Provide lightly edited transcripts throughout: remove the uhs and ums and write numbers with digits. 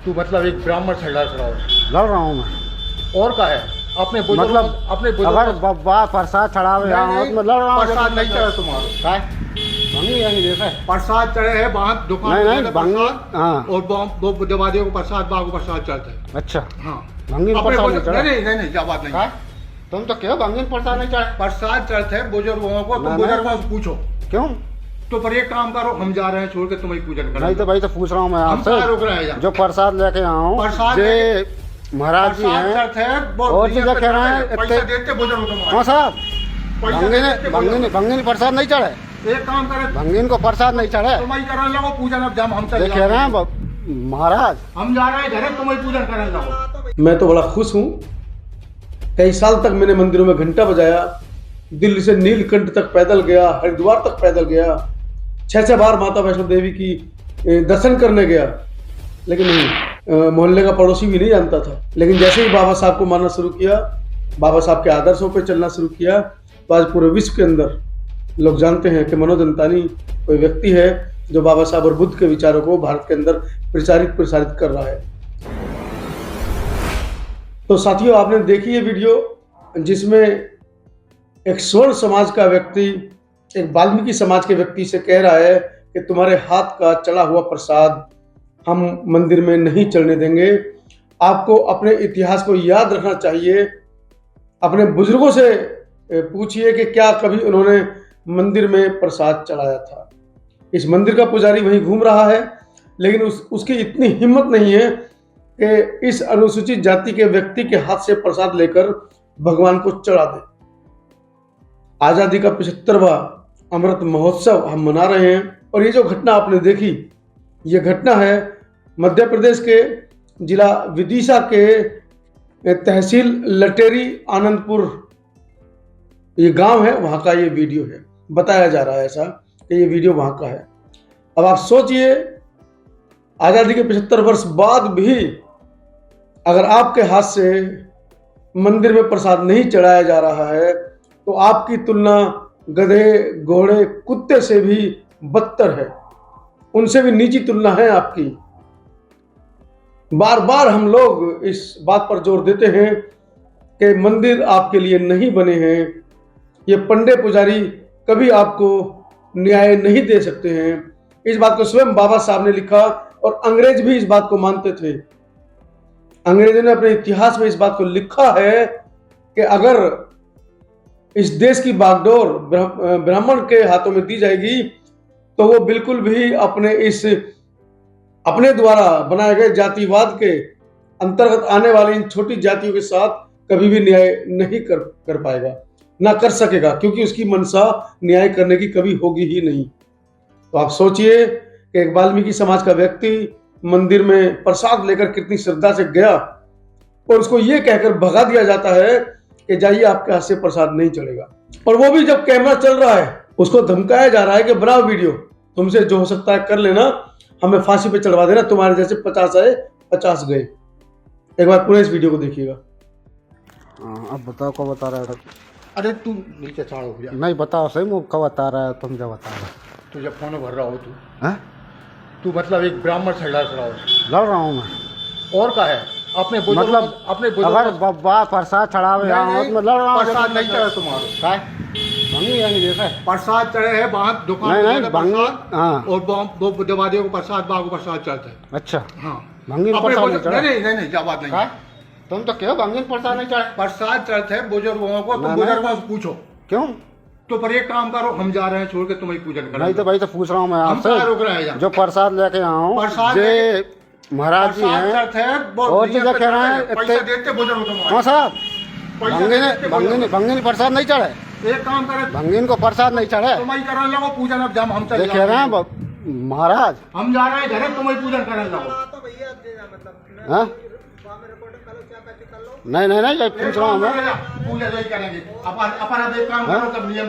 तू मतलब एक ब्राह्मण से लड़ रहा हो? लड़ रहा हूँ मैं। और का है अपने बुजुर्ग, मतलब अपने अगर बाबा प्रसाद चढ़ावे यहाँ हो तो मैं लड़ रहा हूँ। प्रसाद नहीं चढ़ा तुम्हारा? काय भंगी नहीं देखा है। प्रसाद चढ़े है वहाँ दुकान नहीं पे भंगी। प्रसाद, हाँ और वो देवादियों को प्रसाद, बाबू प्रसाद चढ़ता है। अच्छा हाँ भंगी अपने प्रसाद नहीं बुजुर्ग- चढ़ा? नहीं क्या बात नहीं। काय तुम तो क्यों भंगी प्रसाद नहीं चढ़ा? प्रसाद चढ़ते हैं बुजुर्गों को, तुम नहीं। बुजुर्गों से पूछो। क्यों? तो पर एक काम करो, हम जा रहे हैं छोड़ के तुम्हें पूजन करें। नहीं तो भाई तो पूछ रहा हूँ मैं हम कहाँ रोक रहे हैं आपसे। यहाँ? जो प्रसाद लेके आऊँ प्रसाद जे महाराज जी प्रसाद हैं चढ़ते हैं, वो और नियम चीजें पे कह रहे हैं चढ़ते पैसा देते बुजुर्ग कौन तुम्हारे। साहब पैसा भंगी देते ने बुजुर्ग। भंगी ने प्रसाद नहीं चढ़े? एक काम करे, भंगीन को प्रसाद नहीं चढ़े? तुम्हें करने लगो पूजन। अब जब हम चल देखे रहे हैं महाराज हम जा रहे हैं घरे, तुम्हें पूजन करने लगो। मैं तो बड़ा खुश हूँ। कई साल तक मैंने मंदिरों में घंटा बजाया, दिल्ली से नीलकंठ तक पैदल गया, हरिद्वार तक पैदल गया, 6 बार माता वैष्णो देवी की दर्शन करने गया, लेकिन नहीं, मोहल्ले का पड़ोसी भी नहीं जानता था। लेकिन जैसे ही बाबा साहब को मानना शुरू किया, बाबा साहब के आदर्शों पर चलना शुरू किया, तो आज पूरे विश्व के अंदर लोग जानते हैं कि मनोज अंतानी कोई व्यक्ति है जो बाबा साहब और बुद्ध के विचारों को भारत के अंदर प्रसारित कर रहा है। तो साथियों, आपने देखी ये वीडियो जिसमें एक स्वर्ण समाज का व्यक्ति एक वाल्मीकि समाज के व्यक्ति से कह रहा है कि तुम्हारे हाथ का चढ़ा हुआ प्रसाद हम मंदिर में नहीं चढ़ने देंगे। आपको अपने इतिहास को याद रखना चाहिए। अपने बुजुर्गों से पूछिए कि क्या कभी उन्होंने मंदिर में प्रसाद चढ़ाया था। इस मंदिर का पुजारी वहीं घूम रहा है, लेकिन उसकी इतनी हिम्मत नहीं है कि इस अनुसूचित जाति के व्यक्ति के हाथ से प्रसाद लेकर भगवान को चढ़ा दे। आजादी का 75वां अमृत महोत्सव हम मना रहे हैं, और ये जो घटना आपने देखी, ये घटना है मध्य प्रदेश के जिला विदिशा के तहसील लटेरी आनंदपुर, ये गांव है, वहां का ये वीडियो है। बताया जा रहा है ऐसा कि ये वीडियो वहां का है। अब आप सोचिए, आजादी के 75 वर्ष बाद भी अगर आपके हाथ से मंदिर में प्रसाद नहीं चढ़ाया जा रहा है, तो आपकी तुलना गधे, घोड़े, कुत्ते से भी बदतर है। उनसे भी नीची तुलना है आपकी। बार बार हम लोग इस बात पर जोर देते हैं कि मंदिर आपके लिए नहीं बने हैं। ये पंडे पुजारी कभी आपको न्याय नहीं दे सकते हैं। इस बात को स्वयं बाबा साहब ने लिखा, और अंग्रेज भी इस बात को मानते थे। अंग्रेजों ने अपने इतिहास में इस बात को लिखा है कि अगर इस देश की बागडोर ब्राह्मण के हाथों में दी जाएगी, तो वो बिल्कुल भी अपने द्वारा बनाए गए जातिवाद के अंतर्गत आने वाली इन छोटी जातियों के साथ कभी भी न्याय नहीं कर पाएगा, ना कर सकेगा, क्योंकि उसकी मनसा न्याय करने की कभी होगी ही नहीं। तो आप सोचिए कि एक वाल्मीकि समाज का व्यक्ति मंदिर में प्रसाद लेकर कितनी श्रद्धा से गया, और उसको ये कहकर भगा दिया जाता है कि जाइए, आपके हाथ से प्रसाद नहीं चलेगा। और वो भी जब कैमरा चल रहा है, उसको धमकाया जा रहा है कि बनाओ वीडियो, तुमसे जो हो सकता है कर लेना, हमें फांसी पे चढ़वा देना, तुम्हारे जैसे 50 आए 50 गए। एक बार पूरे इस वीडियो को देखिएगा। अब बताओ कब बता रहा है? अरे तू नीचे चढ़ो भैया। नहीं बताओ सही, मुझे कब बता रहा है? तुम जो बता रहे तुझे फोन भर रहा हो तू? हैं? तू मतलब एक ब्राह्मण से लड़ रहा हो? लड़ रहा हूँ मैं। और का है अपने बुजुर्ग, मतलब अपने अगर बाबा प्रसाद चढ़ावे यहाँ हो तो मैं लड़ रहा हूँ। प्रसाद नहीं चढ़ा तुम्हारा? काय भंगी नहीं देखा है। प्रसाद चढ़े है वहाँ दुकान नहीं पे भंगी। प्रसाद, हाँ और वो देवादियों को प्रसाद, बाबू प्रसाद चढ़ता है। अच्छा हाँ भंगी अपने प्रसाद नहीं बुजुर्ग- चढ़ा? नहीं क्या बात नहीं। काय तुम तो क्यों भंगी प्रसाद नहीं चढ़ा? प्रसाद चढ़ते हैं बुजुर्गों को, तुम नहीं। बुजुर्गों से पूछो। क्यों? तो पर एक काम करो, हम जा रहे हैं छोड़ के तुम्हें पूजन करें। नहीं तो भाई तो पूछ रहा हूँ मैं हम कहाँ रोक आपसे। रहे हैं यहाँ? जो प्रसाद लेके आऊँ प्रसाद जे महाराज जी प्रसाद हैं चढ़ते हैं, वो और नियम चीजें पे कह रहे चढ़ते हैं पैसा देते बुजुर्ग तुम्हारे। कौन साहब पैसा देते बुजुर्ग। भंगी ने प्रसाद नहीं चढ़े? एक काम करे, भंगीन को प्रसाद नहीं चढ़े? तुम्हें करने लगो पूजन। अब जब हम चल देखे रहे हैं महाराज? हम जा रहे हैं घरे, तुम्हें पूजन करने लगो। हाँ? नहीं ये पूछ रहा हूँ मैं। पूजा नहीं करेंगे, अपना देख काम करो, तब नियम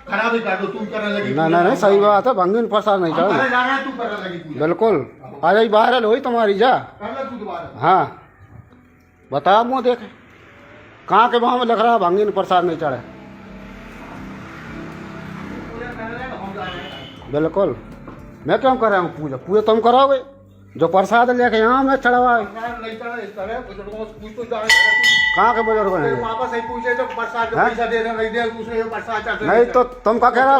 खराब ही कर दो। तू करने लगी? नहीं सही बात है, भंगीन प्रसाद नहीं हम चढ़े। घरे जा रहे हैं, तू करने लगी पूजा। बिल्कुल आ जाई बाहर लोई तुम्हारी जा। कर ले तू दोबारा। हाँ बताओ मुँह देख, कहाँ के वहाँ में लिख रहा है भंगीन प्रसाद नहीं चढ़े? पूजा करने लगे, हम जा रहे हैं। बिल्कुल मैं क्यों कर रहा हूँ पूजा? पूजा तुम कराओगे? जो प्रसाद लेके यहाँ में चढ़ावा प्रसाद नहीं चढ़ा इस तरह बुजुर्गों से पूछ तो जाए कहाँ के बुजुर्ग तेरे हैं? पापा से ही पूछे तो प्रसाद का हाँ? पैसा दे रहे नहीं दे दूसरे को प्रसाद चढ़ते नहीं तो तुम क्या कह रहा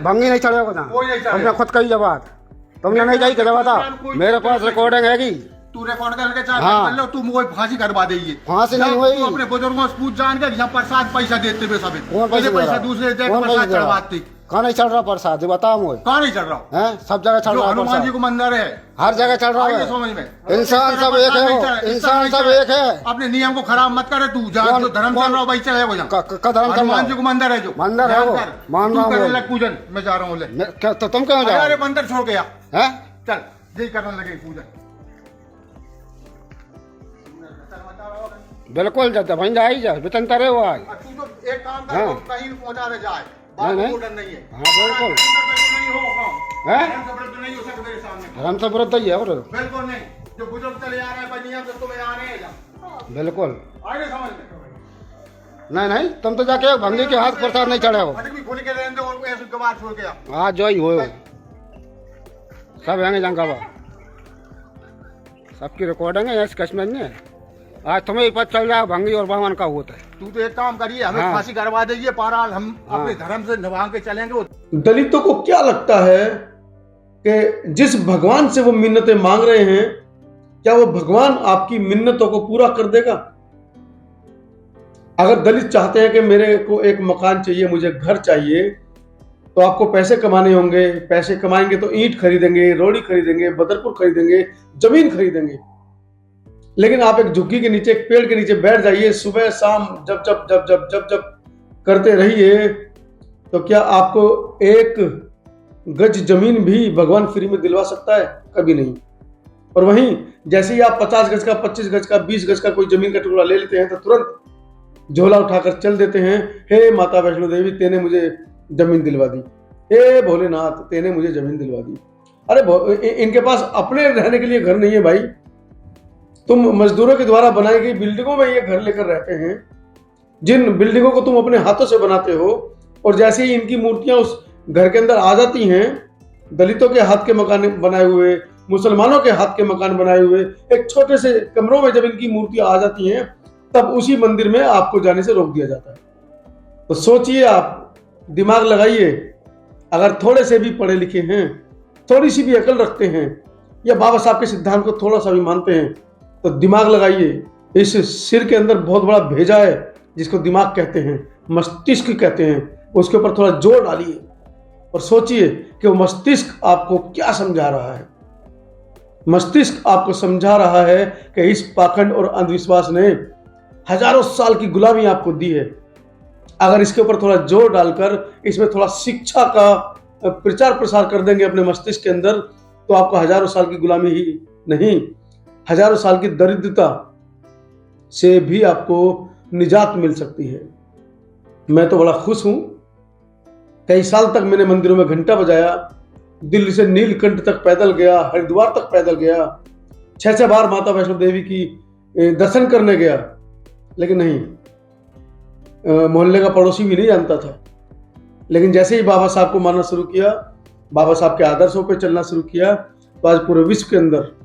भंगी नहीं चढ़ेगा कोई नहीं चढ़ेगा। तुमने खुद कही जब बात तुमने नहीं कही जब था मेरे पास रिकॉर्डिंग हैगी। तू रिकॉर्ड करके चाहे हाँ। कर लो तू मुझे फांसी करवा देगी। फांसी नहीं तू हुई। अपने बुजुर्गों से पूछ जान के यहाँ प्रसाद पैसा देते हुए सब कौन पैसा पैसा दूसरे दे कौन पैसा प्रसाद दे रहा? चढ़वाती कहाँ नहीं चढ़ रहा प्रसाद बताओ मुझे। कहाँ नहीं चढ़ रहा हूँ? हैं सब जगह चढ़ जो रहा है हनुमान जी प्रसाद को मंदिर है हर जगह चढ़ रहा आइए है। समझ में इंसान सब एक है वो, इंसान सब एक है। अपने नियम को खराब मत करे तू जहाँ कौन- जो धर्म चल कौन- रहा हो वही चलेगा जहाँ का धर्म चल हनुमान जी को रहा मंदिर है जो मंदिर है वो, मान रहा हूँ करे वो। लग पूजन मैं जा रहा हूँ ले क्या तो तुम क्यों अरे जाओ मंदिर छोड़ गया हैं? चल यही करने लगे पूजन बिल्कुल जब वहीं जा ही जा बेतन तरे हो आज। और तू तो एक काम कर हाँ। तू कहीं भी पहुंचा दे जाए नहीं, नहीं। बात नहीं है हाँ बिल्कुल नहीं हो काम हैं? धर्म से विरुद्ध नहीं हो सकता मेरे सामने धर्म से विरुद्ध ही है वो तो। बिल्कुल नहीं जो बुजुर्ग चले आ रहे हैं बनिया तो तुम्हें आने हैं जहाँ बिल्कुल आगे समझ में नहीं नहीं तुम तो जाके भंगी के हाथ प्रसाद नहीं चढ़े हो अटक भी खुल के रहने दो और ऐसे गवार छोड़ के आ आज जो ही हो सब हैंगे जंगावा सबकी रिकॉर्डिंग है ऐसी कश्मीर में आज तुम्हें ही पता चल रहा है भंगी और बावन का होता है। तू तो एक काम करिए हमें हाँ। फांसी करवा दीजिए पारा हम हाँ। अपने धर्म से निभा के चलेंगे दलितों को क्या लगता है कि जिस भगवान से वो मिन्नतें मांग रहे हैं क्या वो भगवान आपकी मिन्नतों को पूरा कर देगा? अगर दलित चाहते हैं कि मेरे को एक मकान चाहिए, मुझे घर चाहिए, तो आपको पैसे कमाने होंगे। पैसे कमाएंगे तो ईंट खरीदेंगे, रोड़ी खरीदेंगे, बदरपुर खरीदेंगे, जमीन खरीदेंगे। लेकिन आप एक झुग्गी के नीचे, एक पेड़ के नीचे बैठ जाइए, सुबह शाम जब जब जब जब जब जब करते रहिए, तो क्या आपको एक गज जमीन भी भगवान फ्री में दिलवा सकता है? कभी नहीं। और वहीं जैसे ही आप 50 गज का, 25 गज का, 20 गज का कोई जमीन का टुकड़ा ले लेते हैं तो तुरंत झोला उठाकर चल देते हैं, हे माता वैष्णो देवी तेने मुझे जमीन दिलवा दी, हे भोलेनाथ तेने मुझे जमीन दिलवा दी। अरे इनके पास अपने रहने के लिए घर नहीं है भाई, तुम मजदूरों के द्वारा बनाई गई बिल्डिंगों में ये घर लेकर रहते हैं, जिन बिल्डिंगों को तुम अपने हाथों से बनाते हो। और जैसे ही इनकी मूर्तियां उस घर के अंदर आ जाती हैं, दलितों के हाथ के मकान बनाए हुए, मुसलमानों के हाथ के मकान बनाए हुए, एक छोटे से कमरों में जब इनकी मूर्तियां आ जाती हैं, तब उसी मंदिर में आपको जाने से रोक दिया जाता है। तो सोचिए, आप दिमाग लगाइए, अगर थोड़े से भी पढ़े लिखे हैं, थोड़ी सी भी अकल रखते हैं, या बाबा साहब के सिद्धांत को थोड़ा सा भी मानते हैं, तो दिमाग लगाइए। इस सिर के अंदर बहुत बड़ा भेजा है जिसको दिमाग कहते हैं, मस्तिष्क कहते हैं, उसके ऊपर थोड़ा जोर डालिए और सोचिए कि वो मस्तिष्क आपको क्या समझा रहा है। मस्तिष्क आपको समझा रहा है कि इस पाखंड और अंधविश्वास ने हजारों साल की गुलामी आपको दी है। अगर इसके ऊपर थोड़ा जोर डालकर इसमें थोड़ा शिक्षा का प्रचार प्रसार कर देंगे अपने मस्तिष्क के अंदर, तो आपको हजारों साल की गुलामी ही नहीं, हजारों साल की दरिद्रता से भी आपको निजात मिल सकती है। मैं तो बड़ा खुश हूं। कई साल तक मैंने मंदिरों में घंटा बजाया, दिल्ली से नीलकंठ तक पैदल गया, हरिद्वार तक पैदल गया, 6 बार माता वैष्णो देवी की दर्शन करने गया, लेकिन नहीं, मोहल्ले का पड़ोसी भी नहीं जानता था। लेकिन जैसे ही बाबा साहब को मानना शुरू किया, बाबा साहब के आदर्शों पर चलना शुरू किया, तो आज पूरे विश्व के अंदर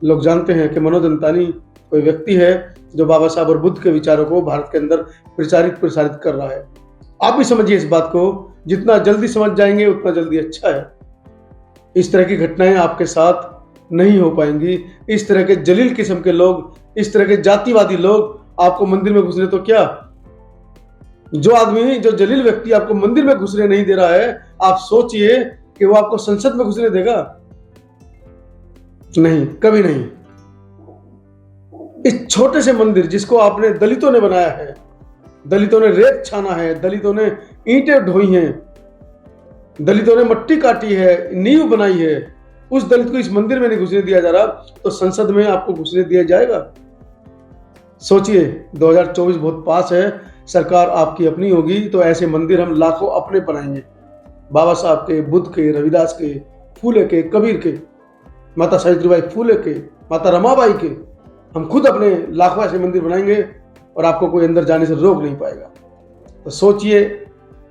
लोग जानते हैं कि मनोज दंतानी कोई व्यक्ति है जो बाबा साहब और बुद्ध के विचारों को भारत के अंदर प्रसारित कर रहा है। आप भी समझिए इस बात को, जितना जल्दी समझ जाएंगे उतना जल्दी अच्छा है। इस तरह की घटनाएं आपके साथ नहीं हो पाएंगी। इस तरह के जलील किस्म के लोग, इस तरह के जातिवादी लोग आपको मंदिर में घुसने तो क्या, जो आदमी, जो जलील व्यक्ति आपको मंदिर में घुसने नहीं दे रहा है, आप सोचिए कि वो आपको संसद में घुसने देगा? नहीं, कभी नहीं। इस छोटे से मंदिर जिसको आपने, दलितों ने बनाया है, दलितों ने रेत छाना है, दलितों ने ईंटें ढोई हैं, दलितों ने मट्टी काटी है, नींव बनाई है, उस दलित को इस मंदिर में नहीं घुसने दिया जा रहा, तो संसद में आपको घुसने दिया जाएगा? सोचिए, 2024 बहुत पास है, सरकार आपकी अपनी होगी, तो ऐसे मंदिर हम लाखों अपने बनाएंगे। बाबा साहब के, बुद्ध के, रविदास के, फूले के, कबीर के, माता सावित्रीबाई फूले के, माता रमाबाई के, हम खुद अपने लाखों ऐसे मंदिर बनाएंगे और आपको कोई अंदर जाने से रोक नहीं पाएगा। तो सोचिए,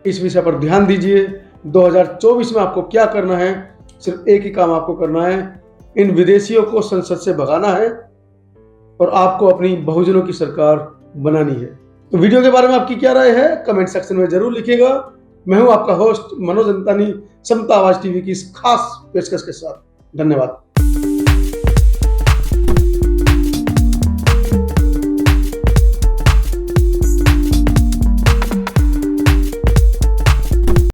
इस विषय पर ध्यान दीजिए। 2024 में आपको क्या करना है? सिर्फ एक ही काम आपको करना है, इन विदेशियों को संसद से भगाना है और आपको अपनी बहुजनों की सरकार बनानी है। तो वीडियो के बारे में आपकी क्या राय है कमेंट सेक्शन में जरूर लिखिएगा। मैं हूं आपका होस्ट मनोज अंतानी, समता आवाज टीवी की इस खास पेशकश के साथ। धन्यवाद।